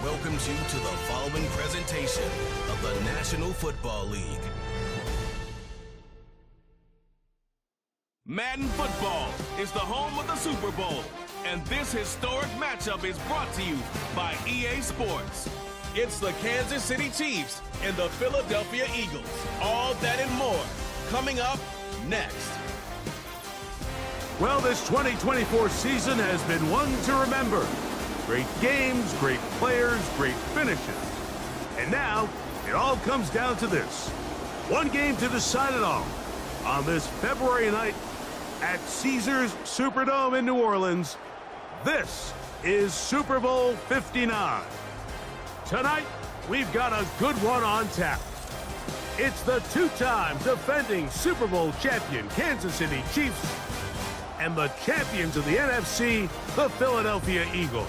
welcomes you to the following presentation of the National Football League. Madden Football is the home of the Super Bowl, and this historic matchup is brought to you by EA Sports. It's the Kansas City Chiefs and the Philadelphia Eagles. All that and more coming up next. Well, this 2024 season has been one to remember. Great games, great players, great finishes. And now, it all comes down to this. One game to decide it all. On this February night at Caesars Superdome in New Orleans, this is Super Bowl 59. Tonight, we've got a good one on tap. It's the two-time defending Super Bowl champion Kansas City Chiefs and the champions of the NFC, the Philadelphia Eagles.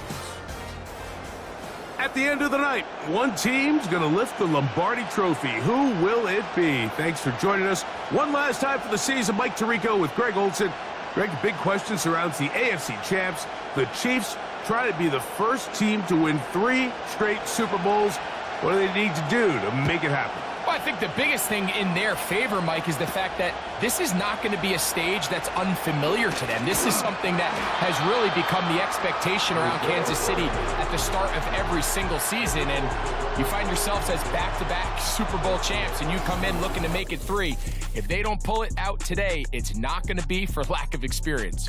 At the end of the night, one team's going to lift the Lombardi Trophy. Who will it be? Thanks for joining us one last time for the season. Mike Tirico with Greg Olson. Greg, the big question surrounds the AFC champs. The Chiefs try to be the first team to win 3 straight Super Bowls. What do they need to do to make it happen? Well, I think the biggest thing in their favor, Mike, is the fact that this is not going to be a stage that's unfamiliar to them. This is something that has really become the expectation around Kansas City at the start of every single season. And you find yourselves as back-to-back Super Bowl champs, and you come in looking to make it 3. If they don't pull it out today, it's not going to be for lack of experience.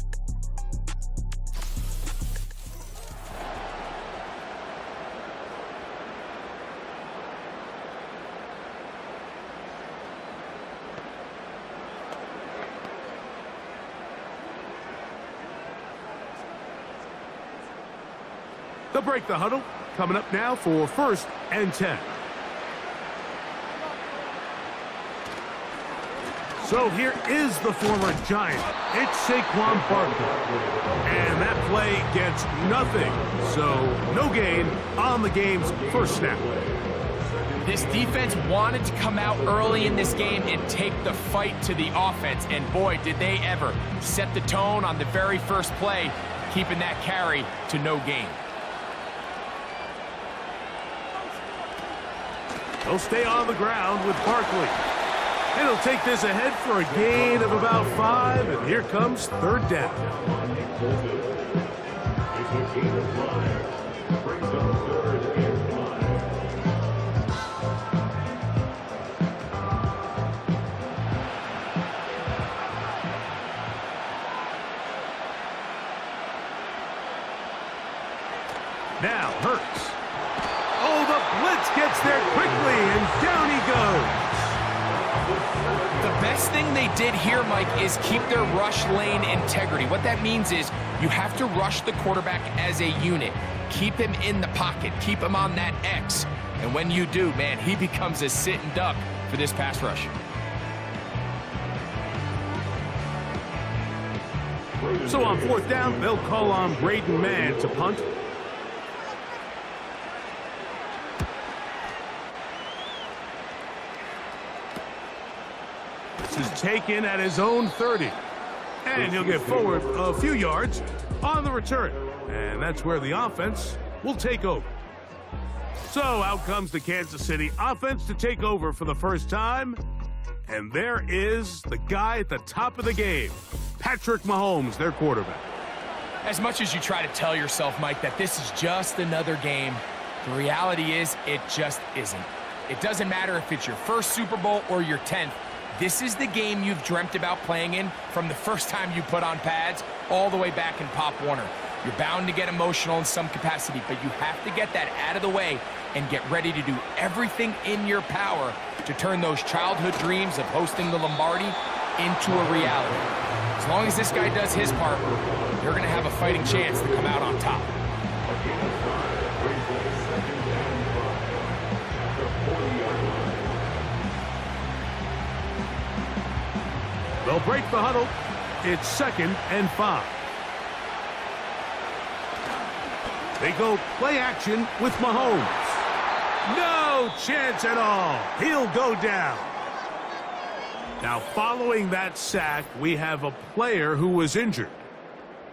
They'll break the huddle. Coming up now for 1st and 10. So here is the former Giant. It's Saquon Barkley. And that play gets nothing. So no gain on the game's first snap. This defense wanted to come out early in this game and take the fight to the offense. And boy, did they ever set the tone on the very first play, keeping that carry to no gain. They'll stay on the ground with Barkley. And he'll take this ahead for a gain of about 5, and here comes 3rd down. Now Hurts. Oh, the blitz gets there quickly, and down he goes. The best thing they did here, Mike, is keep their rush lane integrity. What that means is you have to rush the quarterback as a unit. Keep him in the pocket. Keep him on that X. And when you do, man, he becomes a sitting duck for this pass rush. So on 4th down, they'll call on Braden Mann to punt. Is taken at his own 30. And he'll get forward a few yards on the return. And that's where the offense will take over. So out comes the Kansas City offense to take over for the first time. And there is the guy at the top of the game, Patrick Mahomes, their quarterback. As much as you try to tell yourself, Mike, that this is just another game, the reality is it just isn't. It doesn't matter if it's your first Super Bowl or your 10th. This is the game you've dreamt about playing in from the first time you put on pads all the way back in Pop Warner. You're bound to get emotional in some capacity, but you have to get that out of the way and get ready to do everything in your power to turn those childhood dreams of hosting the Lombardi into a reality. As long as this guy does his part, you're going to have a fighting chance to come out on top. They'll break the huddle. It's 2nd and 5. They go play action with Mahomes. No chance at all. He'll go down. Now, following that sack, we have a player who was injured.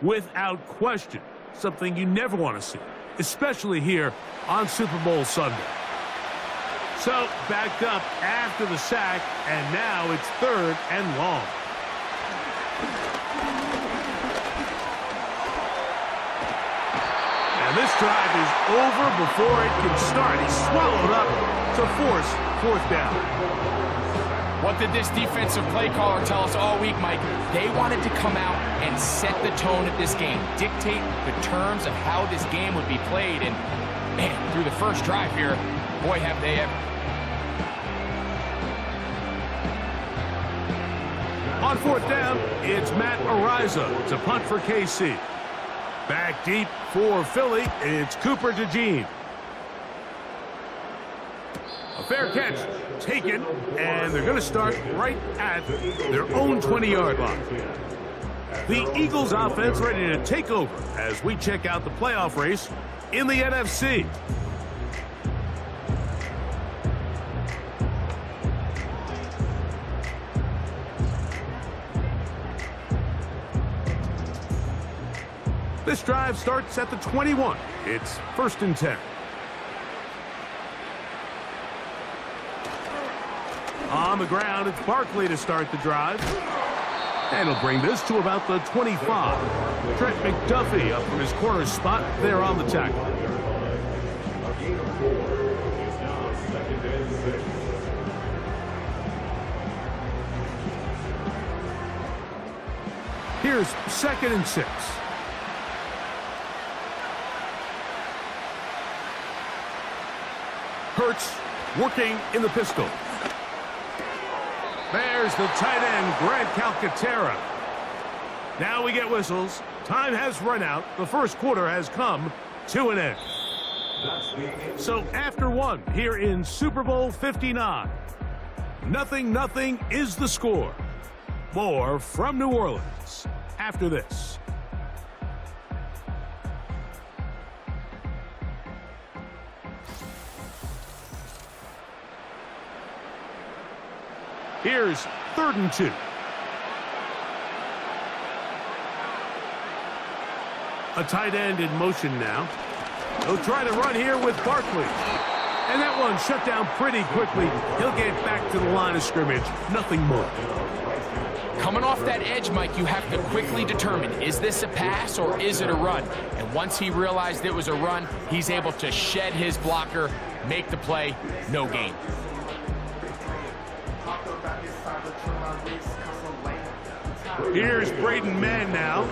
Without question, something you never want to see. especially here on Super Bowl Sunday. So, backed up after the sack, and now it's 3rd and long. And this drive is over before it can start. He's swallowed up to force 4th down. What did this defensive play caller tell us all week, Mike? They wanted to come out and set the tone of this game, dictate the terms of how this game would be played. And, man, through the first drive here, boy, have they ever. On 4th down, it's Matt Ariza to punt for KC. Back deep for Philly, it's Cooper DeJean. A fair catch taken, and they're going to start right at their own 20-yard line. The Eagles offense ready to take over as we check out the playoff race in the NFC. This drive starts at the 21. It's 1st and 10. On the ground, it's Barkley to start the drive. And he'll bring this to about the 25. Trent McDuffie up from his corner spot there on the tackle. Here's 2nd and 6. Hurts working in the pistol. There's the tight end, Grant Calcaterra. Now we get whistles. Time has run out. The first quarter has come to an end. So after one here in Super Bowl 59, 0-0 is the score. More from New Orleans after this. Here's 3rd and 2. A tight end in motion now. He'll try to run here with Barkley. And that one shut down pretty quickly. He'll get back to the line of scrimmage. Nothing more. Coming off that edge, Mike, you have to quickly determine, is this a pass or is it a run? And once he realized it was a run, he's able to shed his blocker, make the play, no gain. Here's Braden Mann now,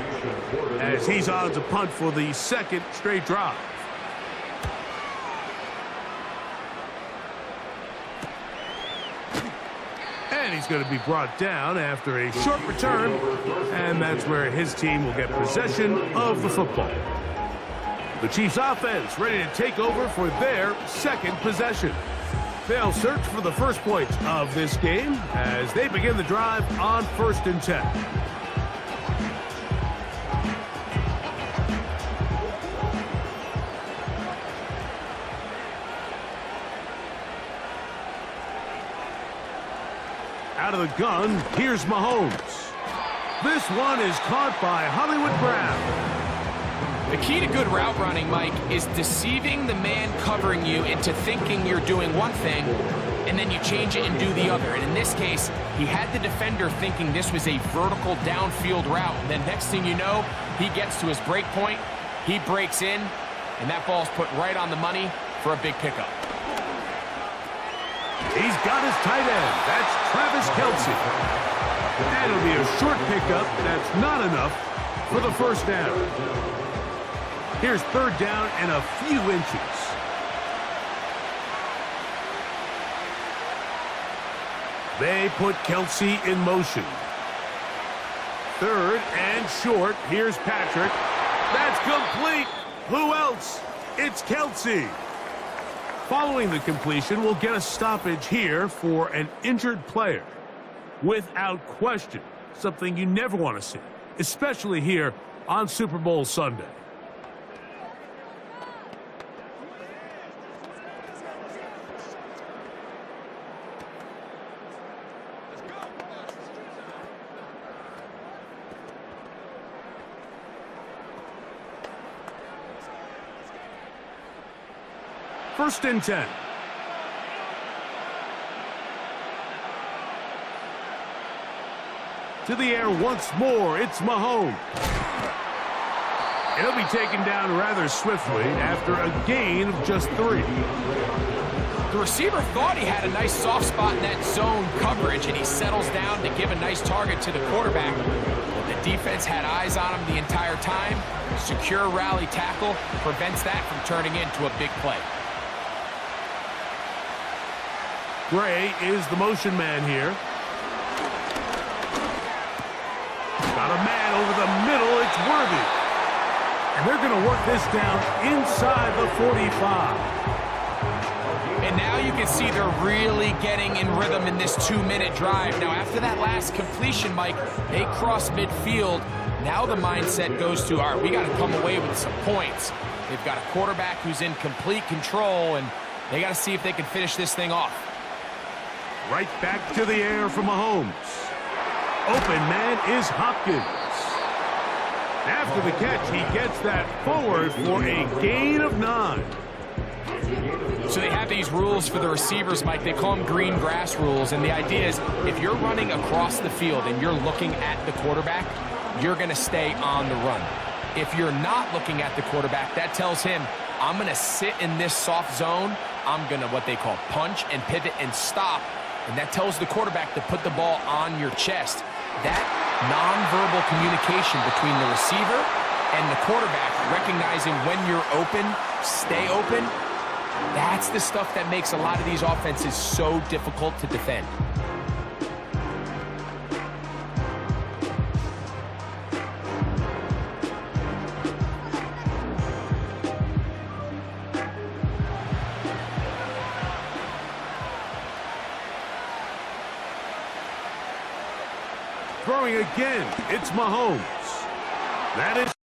as he's on to punt for the 2nd straight drive. And he's going to be brought down after a short return, and that's where his team will get possession of the football. The Chiefs offense ready to take over for their 2nd possession. They'll search for the first points of this game as they begin the drive on 1st and 10. Out of the gun, here's Mahomes. This one is caught by Hollywood Brown. The key to good route running, Mike, is deceiving the man covering you into thinking you're doing one thing, and then you change it and do the other. And in this case, he had the defender thinking this was a vertical downfield route. And then next thing you know, he gets to his break point, he breaks in, and that ball's put right on the money for a big pickup. He's got his tight end. That's Travis Kelce. And it'll be a short pickup. That's not enough for the 1st down. Here's 3rd down and a few inches. They put Kelce in motion. 3rd and short. Here's Patrick. That's complete. Who else? It's Kelce. Following the completion, we'll get a stoppage here for an injured player. Without question, something you never want to see, especially here on Super Bowl Sunday. 1st and 10. To the air once more, it's Mahomes. And he'll be taken down rather swiftly after a gain of just 3. The receiver thought he had a nice soft spot in that zone coverage, and he settles down to give a nice target to the quarterback. The defense had eyes on him the entire time. Secure rally tackle prevents that from turning into a big play. Gray is the motion man here. Got a man over the middle. It's Worthy. And they're going to work this down inside the 45. And now you can see they're really getting in rhythm in this 2-minute drive. Now, after that last completion, Mike, they cross midfield. Now the mindset goes to, all right, we got to come away with some points. They've got a quarterback who's in complete control, and they got to see if they can finish this thing off. Right back to the air for Mahomes. Open man is Hopkins. After the catch, he gets that forward for a gain of 9. So they have these rules for the receivers, Mike. They call them green grass rules, and the idea is if you're running across the field and you're looking at the quarterback, you're going to stay on the run. If you're not looking at the quarterback, that tells him, I'm going to sit in this soft zone. I'm going to what they call punch and pivot and stop, and that tells the quarterback to put the ball on your chest. That nonverbal communication between the receiver and the quarterback, recognizing when you're open, stay open, that's the stuff that makes a lot of these offenses so difficult to defend. Throwing again, it's Mahomes. That is